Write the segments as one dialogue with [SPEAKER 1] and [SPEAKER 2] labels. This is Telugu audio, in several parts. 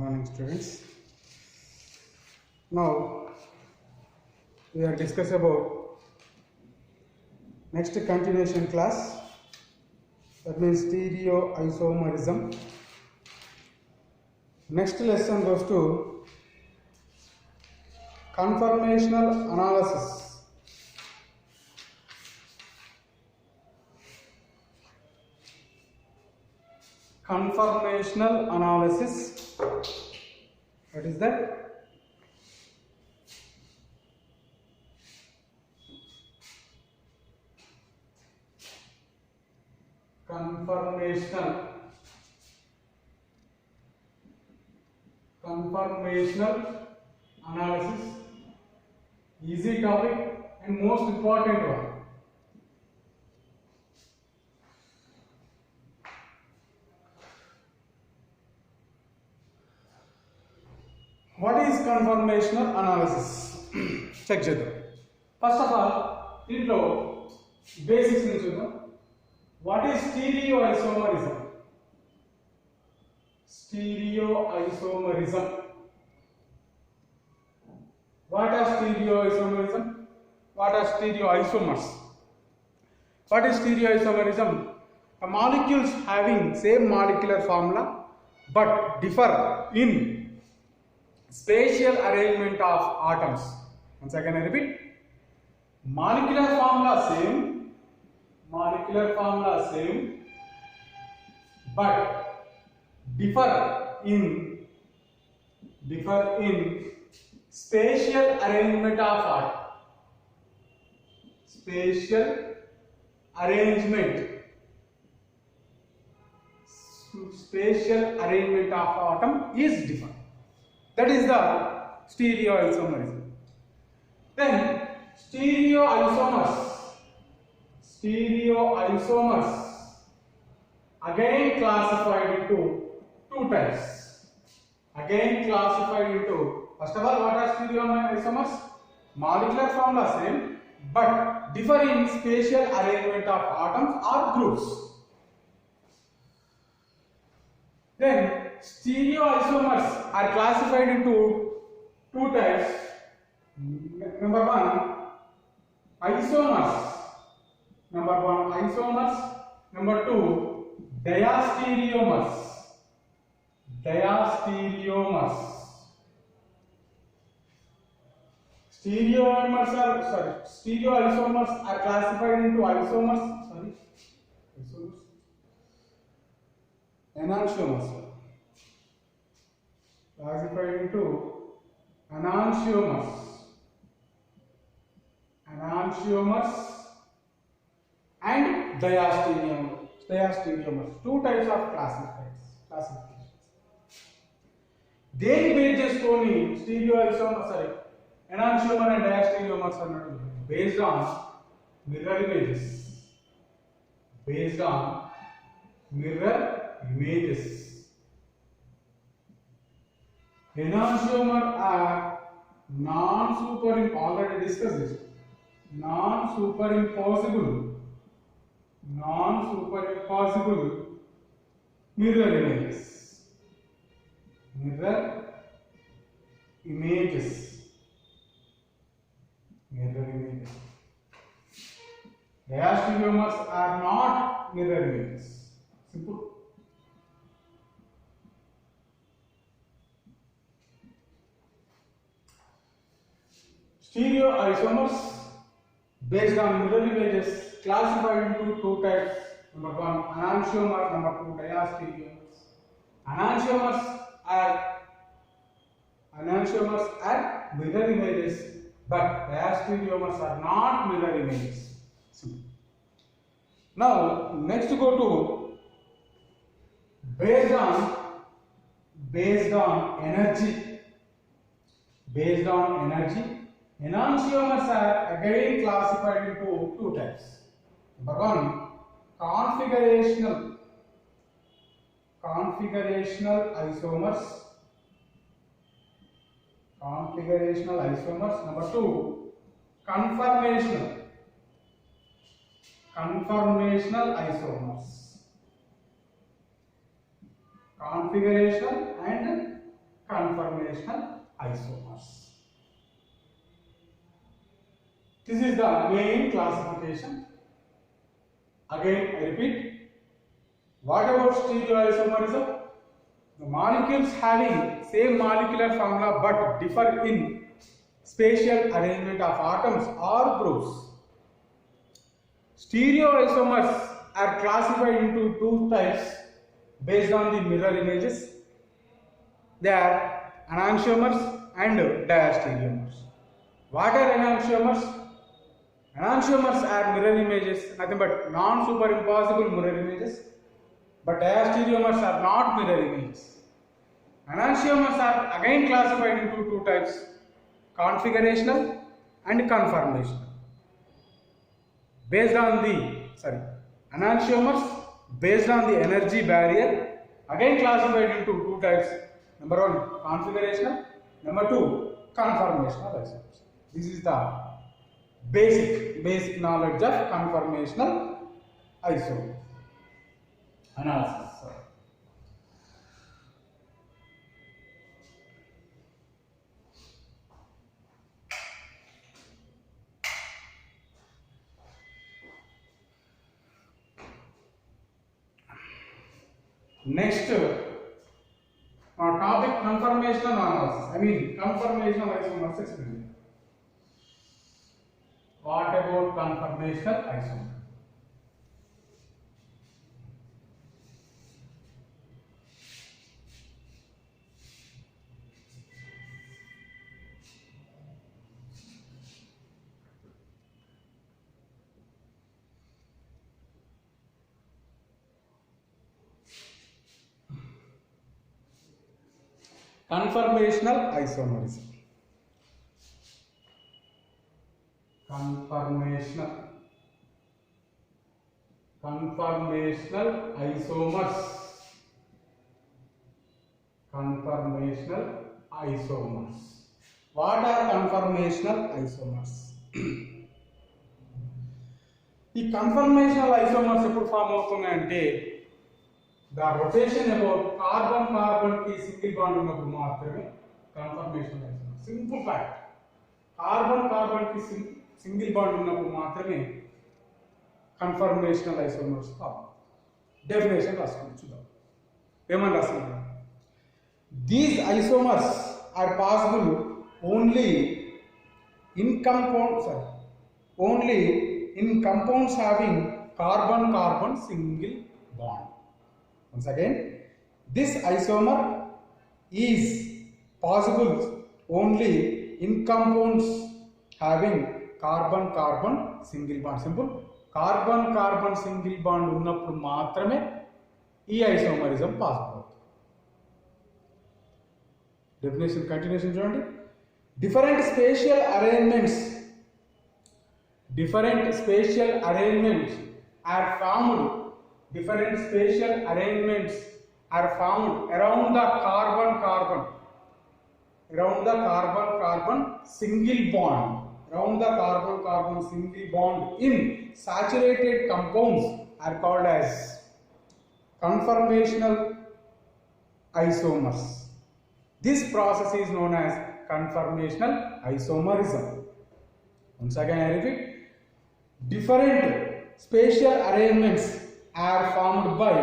[SPEAKER 1] morning, students. Now we are discuss about next continuation class, that means stereoisomerism. Next lesson goes to conformational analysis. Conformational analysis, what is that? Conformational analysis, easy topic and most important one. What is conformational analysis? Check cheddar. First of all, intro basics ni chudam. What is stereoisomerism? Stereoisomerism. What are stereoisomerism? What are stereoisomers? What is stereoisomerism? Molecules having same molecular formula but differ in spatial arrangement of atoms. Once again I repeat, molecular formula same, but differ in spatial arrangement of atom. Spatial arrangement of atom is different. That is the stereoisomerism. Then stereoisomers again classified into two types. First of all, what are stereoisomers? Molecular formula same but differ in spatial arrangement of atoms or groups. Then stereoisomers are classified into two types. Number one, isomers. Number two, diastereomers. Stereoisomers are classified into enantiomers. Classified into enantiomers and diastereomers. Two types of classifications. They bases toni enantiomer and diastereomers are based on mirror images. Enantiomer are already discussed this. Non-superimposable mirror images. Diastereomers are not mirror images. Simple. Stereoisomers based on mirror images classified into two types. Number one, enantiomer. Number two, diastereomers. Enantiomers are mirror images, but diastereomers are not mirror images. Simple. Now, next go to based on energy. Enantiomers are again classified into two types. Number one, configurational isomers. Number two, conformational isomers. Configurational and conformational isomers. This is the main classification. Again, I repeat. What about stereoisomerism? The molecules having same molecular formula but differ in spatial arrangement of atoms or groups. Stereoisomers are classified into two types based on the mirror images. They are enantiomers and diastereomers. What are enantiomers? Enantiomers are mirror images, nothing but non-superimposable mirror images, but diastereomers are not mirror images. Enantiomers are again classified into two types, configurational and conformational. Enantiomers based on the energy barrier, again classified into two types. Number one, configurational. Number two, conformational isomers. This is the basic knowledge of conformational isomer analysis. Next, our topic conformational analysis. Conformational isomers experiment. What about conformational isomer? Conformational isomerism. Conformational isomers. Conformational isomers. What are conformational isomers? ఈ conformational isomers ఎప్పుడు form అవుతున్నాయంటే the rotation about carbon की single bond ఉన్నప్పుడు మాత్రమే conformational isomers. Simple fact. Carbon की single bond ఉన్నప్పుడు మాత్రమే conformational isomers ఫామ్. Definition రాసుకోండి చూద్దాం. ఏమని రాస్తున్నారు? These isomers are possible only in compounds having carbon single bond. Once again, this isomer is possible only in compounds having carbon single bond. Simple. Carbon single bond ఉన్నప్పుడు మాత్రమే ఈ ఐసోమరిజం పాసిబుల్ అవుతుంది. డెఫినేషన్ కంటిన్యూషన్ చూడండి. Different spatial arrangements are formed. Different spatial arrangements are formed around the carbon single bond. Around the carbon single bond in saturated compounds are called as conformational isomers. This process is known as conformational isomerism. Once again I repeat, different spatial arrangements are formed by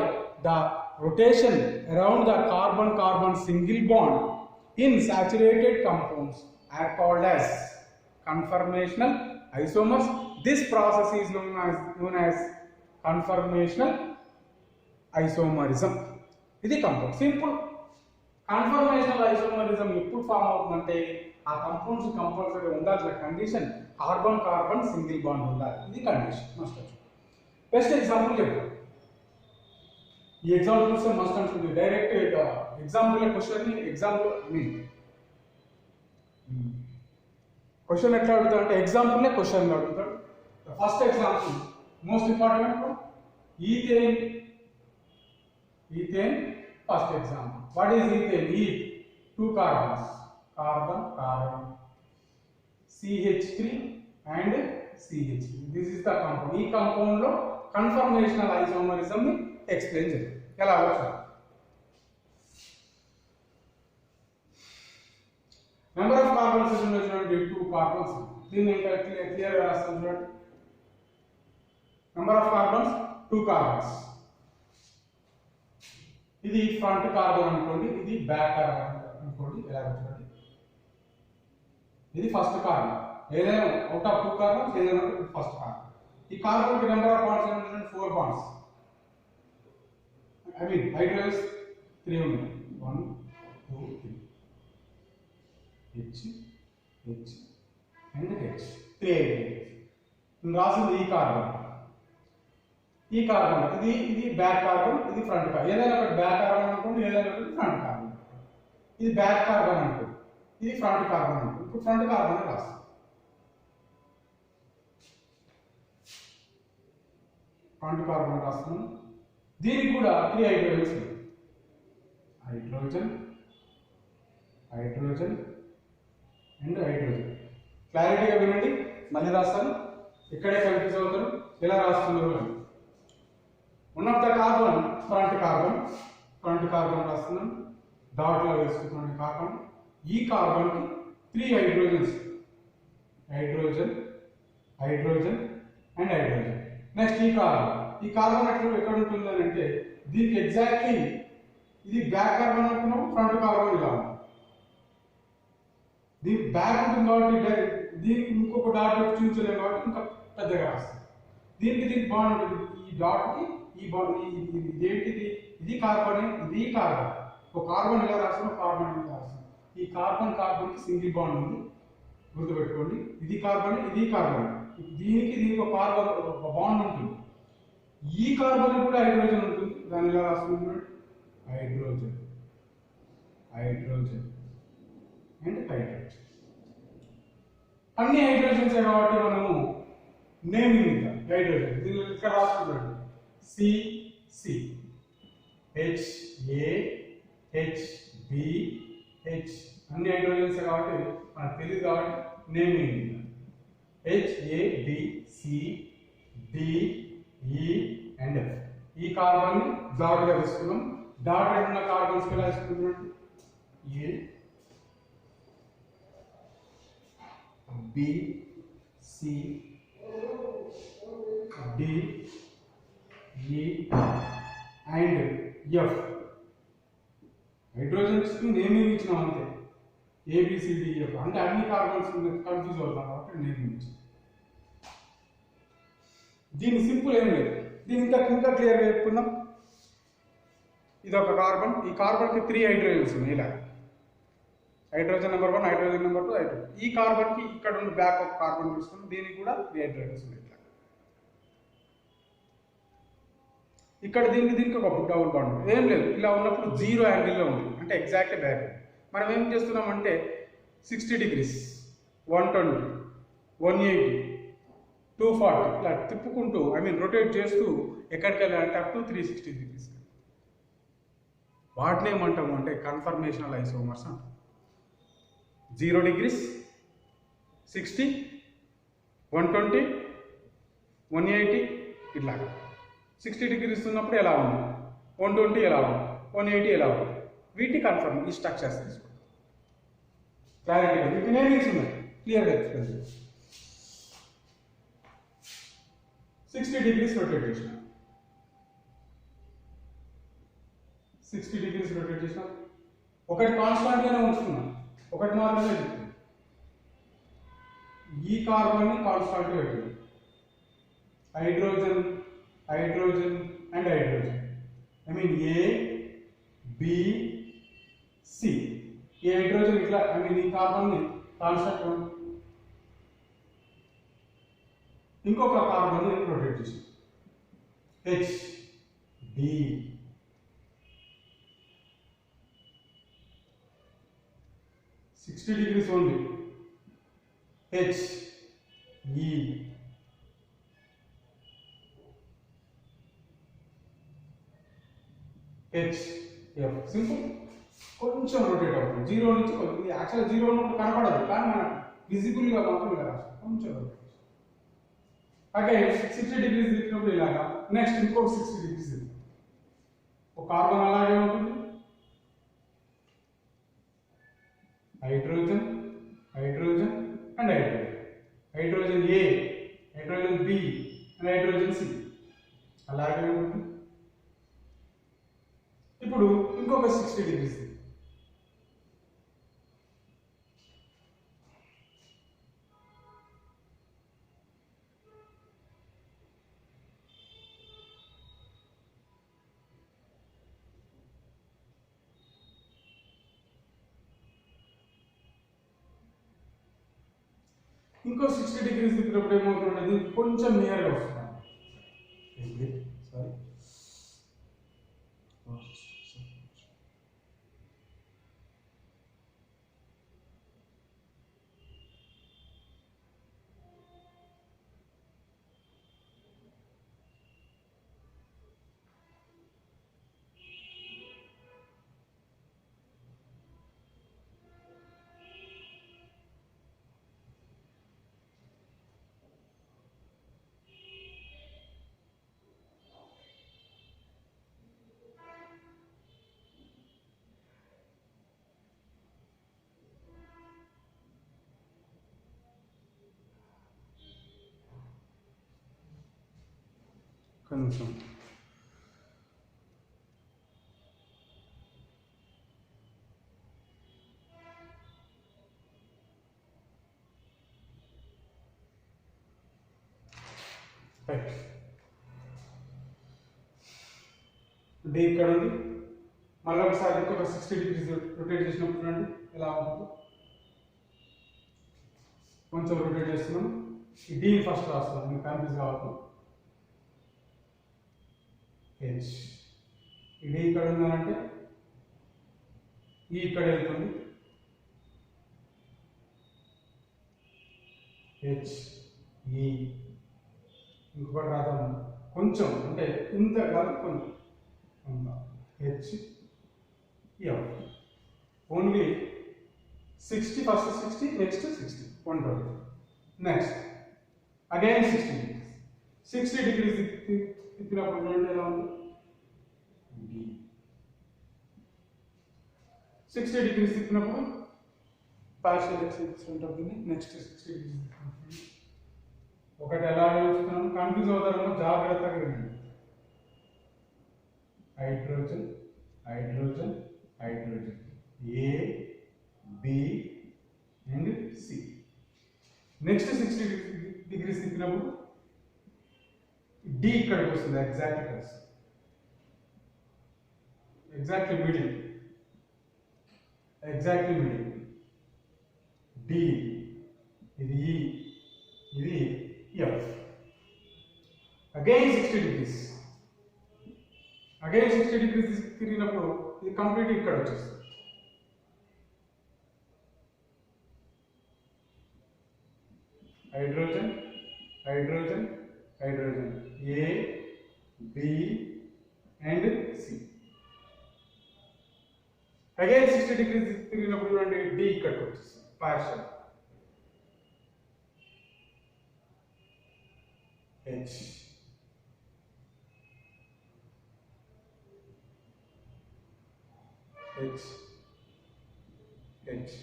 [SPEAKER 1] the rotation around the carbon single bond in saturated compounds are called as conformational isomers. This process is known as conformational isomerism. ఇది కంపౌండ్. సింపుల్. కన్ఫర్మేషనల్ ఐసోమరిజం ఎప్పుడు ఫామ్ అవుతుందంటే ఆ కంపౌండ్స్ కంపల్సరీ ఉండాల్సిన కండిషన్ కార్బన్ సింగిల్ బాండ్ ఉండాలి. ఇది కండిషన్ మస్ట్. బెస్ట్ ఎగ్జాంపుల్ చెప్తాను. ఈ ఎగ్జాంపుల్ చూస్తే మస్ట్ అనుకుంటుంది. డైరెక్ట్ ఎగ్జాంపుల్ క్వశ్చన్ ఎట్లా అడుగుతాడు అంటే ఎగ్జాంపుల్ క్వశ్చన్ అడుగుతాడు. First example most important ethane. First example. What is ethane? Two carbons. Carbon. CH3 and CH3. This is the compound. ఈ compound లో conformational isomerism ని explain చేద్దాం. ఎలా వచ్చా నెంబర్ ఆఫ్ కార్బన్స్ చూడండి 2 కార్బన్స్. దీన్ని ఇంకా క్లియర్ గా రాస్తాను చూడండి. Number of carbons 2 carbons. ఇది ఫ్రంట్ కార్బన్ అనుకోండి, ఇది బ్యాక్ కార్బన్ అనుకోండి. ఎలా చూడండి, ఇది ఫస్ట్ కార్బన్. ఏదైనా అవుట్ ఆఫ్ 2 కార్బన్స్ ఏదైనా ఫస్ట్ కార్బన్. ఈ కార్బన్ కి నెంబర్ ఆఫ్ బాండ్స్ ఏంటంటే 4 బాండ్స్. ఐ మీన్ హైడ్రోజన్స్ 3 ఉన్నాయి. 1 2 3 H H and H 3 hydrogens. రాసింది ఈ కార్బన్. ఈ కార్బన్ ఇది బ్యాక్ కార్బన్, ఇది ఫ్రంట్ కార్బన్. ఏదైనా ఒకటి బ్యాక్ కార్బన్ అనుకోండి, ఏదైనా ఒకటి ఫ్రంట్ కార్బన్. ఇది బ్యాక్ కార్బన్ అనుకోండి, ఇది ఫ్రంట్ కార్బన్ అనుకోండి. ఇప్పుడు ఫ్రంట్ కార్బన్ రాస్తాం. ఫ్రంట్ కార్బన్ రాస్తున్నాం. దీనికి కూడా 3 హైడ్రోజన్స్ ఉన్నాయి. Hydrogen hydrogen and hydrogen. క్లారిటీగా వినండి, మళ్ళీ రాస్తాను. ఇక్కడే కన్ఫ్యూజ్ అవుతారు ఎలా రాస్తున్నారు అని. One of the carbon front carbon రాస్తున్నాం. డాట్లో వేసుకుంటున్నాం కార్బన్. ఈ కార్బన్ కి 3 hydrogens, hydrogen hydrogen and hydrogen. Next ఈ కార్బన్ ఎక్కడ ఉంటుంది అని అంటే, దీనికి ఎగ్జాక్ట్లీ ఇది బ్యాక్ కార్బన్ అనుకున్నాం, ఫ్రంట్ కార్బన్ ఇలా ఉంది. దీనికి బ్యాక్ ఉంటుంది కాబట్టి దీనికి ఇంకొక డాట్ చూపించలేము కాబట్టి ఇంకా పెద్దగా రాస్తాం. దీనికి బాండ్ ఉంటుంది. ఈ డాట్ కి ఈ బాండ్ ఇదేంటిది, ఇది కార్బన్, ఇది కార్బన్. ఒక కార్బన్ ఇలా రాస్తాం, కార్బన్ ఇలా రాస్తాం. ఈ కార్బన్ కి సింగిల్ బాండ్ ఉంది, గుర్తుపెట్టుకోండి. ఇది కార్బన్, ఇది కార్బన్. దీనికి ఒక కార్బన్ ఒక బాండ్ ఉంటుంది. ఈ కార్బన్ కూడా హైడ్రోజన్ ఉంటుంది. దాన్ని ఇలా రాస్తున్నాం, హైడ్రోజన్ హైడ్రోజన్ అండ్ హైడ్రోజన్. అన్ని హైడ్రోజన్స్ కాబట్టి మనము నేమింగ్ ఇద్దాం. హైడ్రోజన్ దీన్ని ఇక్కడ రాసుకుంటాం, CC HA HBH. అన్ని హైడ్రోజన్స్ కాబట్టి మనకు తెలియదు కాబట్టి నేమింగ్ ఇద్దాం. HABCDE and F. ఈ కార్బన్ ని డాట్ గా తీసుకున్నాం. డాట్ ఉన్న కార్బన్స్ ఎలా తీసుకుంటున్నాం, A B C D E and F. Hydrogens కి నేమింగ్ ఇచ్చినాం అంతే. ABCDEF అంటే అన్ని కార్బన్స్ కన్ఫ్యూజ్ అవుతాం కాబట్టి నేమింగ్ ఇచ్చాం. దీని సింపుల్ ఏం లేదు. దీని ఇంకా క్లియర్గా చెప్పుకుందాం. ఇది ఒక కార్బన్. ఈ కార్బన్ కి 3 హైడ్రోజన్స్ ఉన్నాయి. ఇలా hydrogen number 1, hydrogen number 2, hydrogen. ఈ కార్బన్ కి ఇక్కడ ఉన్న బ్యాక్ ఒక కార్బన్ తీసుకున్నాం. దీనికి కూడా 3 హైడ్రోజన్స్ ఉన్నాయి. ఇక్కడ దీనికి ఒక డబుల్ బాండ్ ఏం లేదు. ఇలా ఉన్నప్పుడు 0 యాంగిల్లో ఉంది, అంటే ఎగ్జాక్ట్ బ్యాక్. మనం ఏం చేస్తున్నామంటే 60 degrees 120 180 240 ఇలా తిప్పుకుంటూ రొటేట్ చేస్తూ ఎక్కడికి వెళ్ళాలంటే అప్ టు 360 degrees. వాటిని ఏమంటాము అంటే కన్ఫర్మేషనల్ ఐసోమర్స్ అంటాం. 0 degrees 60 120 180 ఇట్లా 60 degrees ఉన్నప్పుడు ఎలా ఉంది, 120 ఎలా ఉంది, 180 ఎలా ఉంది. వీటి కన్ఫర్మ్ ఈ స్ట్రక్చర్స్ తీసుకోండి. క్లారిటీగా వీటి నేమింగ్స్ ఉన్నాయి, క్లియర్గా ఎక్స్ప్లెయిన్ చేయండి. 60 degrees రొటేట్ చేసిన, 60 degrees రొటేట్ చేసిన. ఒకటి కాన్స్టాంట్ గానే ఉంచుకున్నాం, ఒకటి మాత్రమే చెప్తుంది. ఈ కార్బన్ ని కాన్స్టాంట్ గా పెట్టింది. Hydrogen hydrogen and hydrogen. A B C. ఈ హైడ్రోజన్ ఇట్లా ఈ కార్బన్ ని కాన్స్టాంట్, ఇంకొక కార్బన్ ని రొటేట్ చేసి H B 60 degrees only. H E H F. Simple. కొంచెం రొటేట్ అవుతుంది. 0 నుంచి యాక్చువల్ 0 ఉన్నప్పుడు కనపడదు, కానీ మనం విజిబుల్ గా మాత్రం ఇలా రాస్తాం. కొంచెం రొటేట్. అగైన్ 60 degrees తిప్పినప్పుడు ఇలాగా. నెక్స్ట్ ఇంకొక 60 degrees తిప్పాం. ఒక కార్బన్ అలాగే ఉంటుంది. హైడ్రోజన్ ఇంకో 60 డిగ్రీస్ తిప్పినప్పుడు ఏమవుతుంటుంది, కొంచెం నియర్గా వస్తుంది. సారీ, కొంచెం రైట్. డి ఇక్కడ ఉంది, మళ్ళీ ఒకసారి ఇంకొక 60 డిగ్రీస్ రొటేట్ చేసినప్పుడు చూడండి ఎలా ఉంటుంది. కొంచెం రొటేట్ చేస్తున్నాం, ఈ డి ఫస్ట్ రాస్తున్నాం, మీకు కన్ఫ్యూజ్ కావద్దు. హెచ్, ఈ డి ఇక్కడ ఉందనంటే ఈ ఇక్కడ వెళ్తుంది, హెచ్ ఈ, ఇంకొకటి రాద్దాం కొంచెం, అంటే ఇంత కాదు కొంచెం, H F. Only 60, first 60, next 60, 120. Next again 60 degrees తిప్పినప్పుడు చూడండి ఎలా ఉంది. 60 డిగ్రీస్ తిప్పినప్పుడు పార్షియల్ ఎక్సెప్షన్ ఉంటుంది. నెక్స్ట్ 60 డిగ్రీస్ ఒకటి ఎలా చూస్తున్నాను, కన్ఫ్యూజ్ అవుతారో జాగ్రత్తగా వినండి. Hydrogen hydrogen hydrogen, A B and C. Next 60 degrees తిప్పినప్పుడు డి ఇక్కడికి వస్తుంది, ఎగ్జాక్ట్లీ మిడిల్, డి, ఇది ఈ, ఇది ఎఫ్. అగైన్ 60 డిగ్రీస్ తిరిగినప్పుడు ఇది కంప్లీట్ ఇక్కడ వచ్చేస్తుంది. Hydrogen hydrogen hydrogen, A B and C. Again 60 degrees తిరిగినప్పుడు చూడండి డి ఇక్కడికి వచ్చేస్తుంది, పార్షియల్. హెచ్, హెచ్ హెచ్,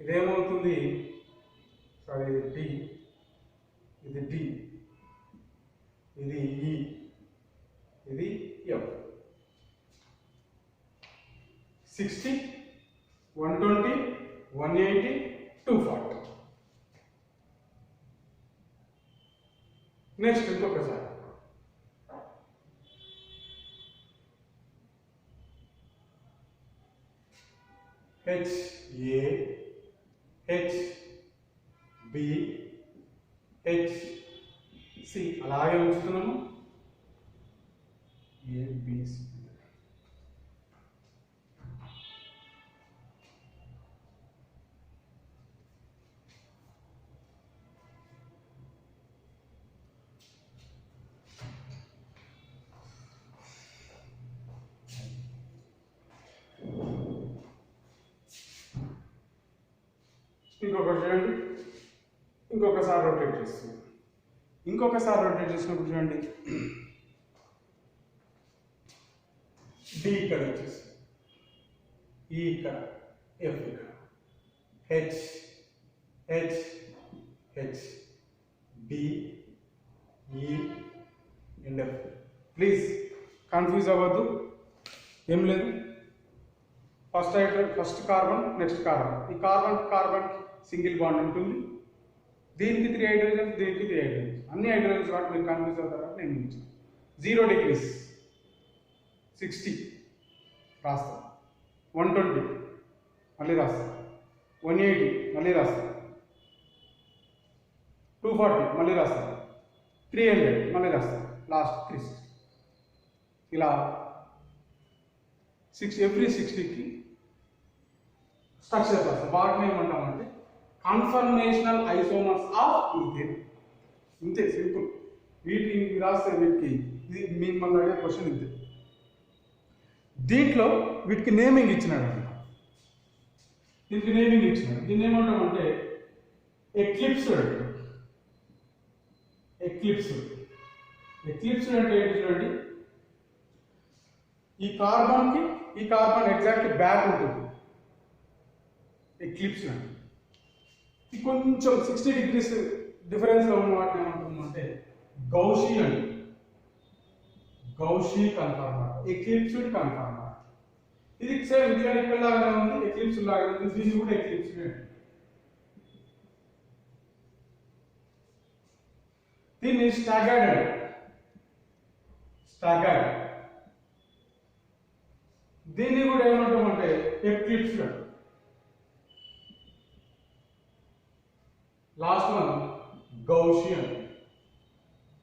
[SPEAKER 1] ఇదేమవుతుంది, సారీ ఇది డి, ఇది డి, ఇది ఈ, ఇది ఎఫ్. 60, 120, 180, 240. నెక్స్ట్ ఇంకొకసారి H A, H B, H C అలాగే ఉంచుతున్నాము. ఏ బి సి, ఇంకొకటి చూడండి, ఇంకొకసారి రొటేట్ చేస్తుంది. ఇంకొకసారి రొటేట్ చేసినప్పుడు చూడండి డి ఇక్కడ వచ్చేస్తుంది, ఈ ఇక్కడ, ఎఫ్ ఇక్కడ, హెచ్ హెచ్ హెచ్, బి ఈ అండ్ ఎఫ్. ప్లీజ్ కన్ఫ్యూజ్ అవ్వద్దు, ఏం లేదు. ఫస్ట్ కార్బన్, నెక్స్ట్ కార్బన్, ఈ కార్బన్ సింగిల్ బాండ్ ఉంటుంది, దీనికి 3 హైడ్రోజన్స్, దీనికి 3 హైడ్రోజన్స్, అన్ని హైడ్రోజన్స్ కాబట్టి మీరు కన్ఫ్యూజ్ అవుతారు. నేను ఇచ్చాను 0 డిగ్రీస్ 60 రాస్తాను, 120 మళ్ళీ రాస్తాను, 180 మళ్ళీ రాస్తాను, 240 మళ్ళీ రాస్తారు, 300 మళ్ళీ రాస్తారు, లాస్ట్ 360. ఇలా ఎవ్రీ 60కి స్ట్రక్చర్ రాస్తారు. వాటిని ఏమంటామంటే కన్ఫర్మేషనల్ ఐసోమర్స్ ఆఫ్ ఈథేన్. ఇంతే సింపుల్. వీటిని రాస్తే వీటికి ఇది మిమ్మల్ని అడిగే క్వశ్చన్ ఇంతే. దీంట్లో వీటికి నేమింగ్ ఇచ్చినాడు అనమాట. దీనికి నేమింగ్ ఇచ్చినాడు. దీన్ని ఏమంటామంటే ఎక్లిప్స్డ్. ఎక్లిప్స్డ్ అంటే ఏంటి చూడండి, ఈ కార్బన్కి ఈ కార్బన్ ఎగ్జాక్ట్ బ్యాక్ ఉంటుంది. ఎక్లిప్స్డ్ అంటే ఇది కొంచెం 60 degrees డిఫరెన్స్లో ఉన్న వాటిని ఏమంటుందంటే గౌషీ అండి. గౌషీ కన్ఫర్మర్, ఎక్లిప్స్డ్ కన్ఫర్మర్. ఇది సేమ్ ఇక్కడ లాగానే ఉంది, ఎక్లిప్స్డ్ లాగానే ఉంది. దీన్ని కూడా ఎక్లిప్స్డ్ అండి. దీన్ని స్టాగర్డ్ అండి. స్టాగర్డ్. దీన్ని కూడా ఏమంటామంటే ఎక్లిప్స్డ్. Last one గౌషియన్.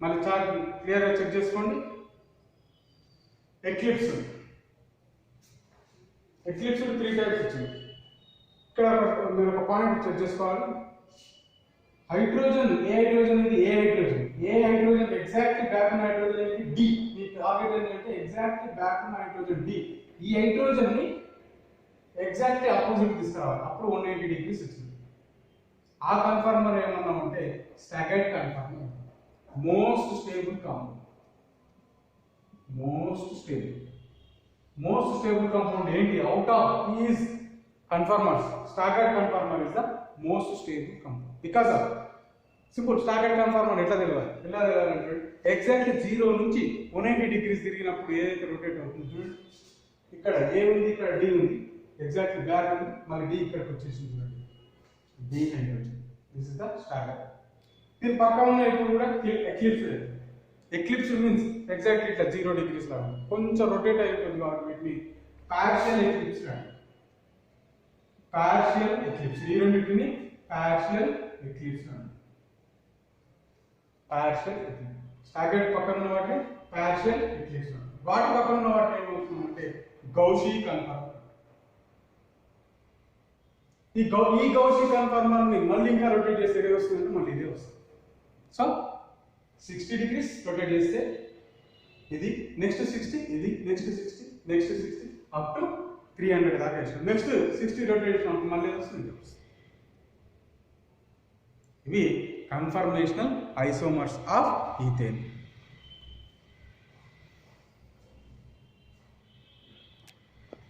[SPEAKER 1] మళ్ళీ చార్ట్ క్లియర్గా చెక్ చేసుకోండి. ఎక్లిప్స్డ్ 3 టైప్స్ వచ్చింది. ఇక్కడ మీరు ఒక పాయింట్ చెక్ చేసుకోవాలి. హైడ్రోజన్, ఏ హైడ్రోజన్ ఇది? ఏ హైడ్రోజన్ ఎగ్జాక్ట్లీ బ్యాక్ ఉన్న హైడ్రోజన్ ఏంటి? డి. మీ టార్గెట్ ఏంటంటే ఎగ్జాక్ట్లీ బ్యాక్ ఉన్న హైడ్రోజన్ డి. ఈ హైడ్రోజన్ ని ఎగ్జాక్ట్లీ ఆపోజిట్ తీసుకురావాలి. అప్పుడు 180 degrees వచ్చింది. ఆ కన్ఫర్మర్ ఏమన్నామంటే staggered conformer. Most stable compound. Most stable compound ఏంటి? Out of these conformers, staggered conformer is the most stable compound. Because of simple staggered conformer ఎట్లా తెలియాలంటే ఎగ్జాక్ట్లీ 0 నుంచి 180 degrees తిరిగినప్పుడు ఏదైతే రొటేట్ అవుతుంది చూడండి. ఇక్కడ ఏ ఉంది, ఇక్కడ డి ఉంది, ఎగ్జాక్ట్లీ బ్యాక్ ఉంది, మళ్ళీ డి ఇక్కడికి వచ్చేసింది చూడండి. D hydrogen. This is the staggered. దీని పక్క ఉన్న ఇప్పుడు కూడా ఎక్లిప్స్డ్ మీన్స్ ఎగ్జాక్ట్లీ ఇట్లా 0 degrees లాగా కొంచెం రొటేట్ అయిపోతుంది కాబట్టి వీటిని పార్షియల్ ఎక్లిప్స్డ్ అండి. Partial eclipsed. ఈ రెండింటిని పార్షియల్ ఎక్లిప్స్డ్ అండి. Partial eclipsed. స్టాగర్డ్ పక్కన ఉన్న వాటిని పార్షియల్ ఎక్లిప్స్డ్ అండి. వాటి పక్కన ఉన్న వాటిని ఏమవుతుందంటే గౌషీ కన్ఫర్మర్. ఈ గౌషీ కన్ఫర్మర్ ని మళ్ళీ ఇంకా రొటేట్ చేస్తే ఏది వస్తుందంటే మళ్ళీ ఇదే వస్తుంది. సో 60 degrees రొటేట్ చేస్తే ఇది, నెక్స్ట్ 60, ఇది నెక్స్ట్ 60, నెక్స్ట్ 60 అప్ టు 300 దాకా వేసాం. నెక్స్ట్ 60 రొటేట్ చేసినప్పుడు మళ్ళీ వస్తుంది. ఇవి కన్ఫర్మేషనల్ ఐసోమర్స్ ఆఫ్ ఈథేన్.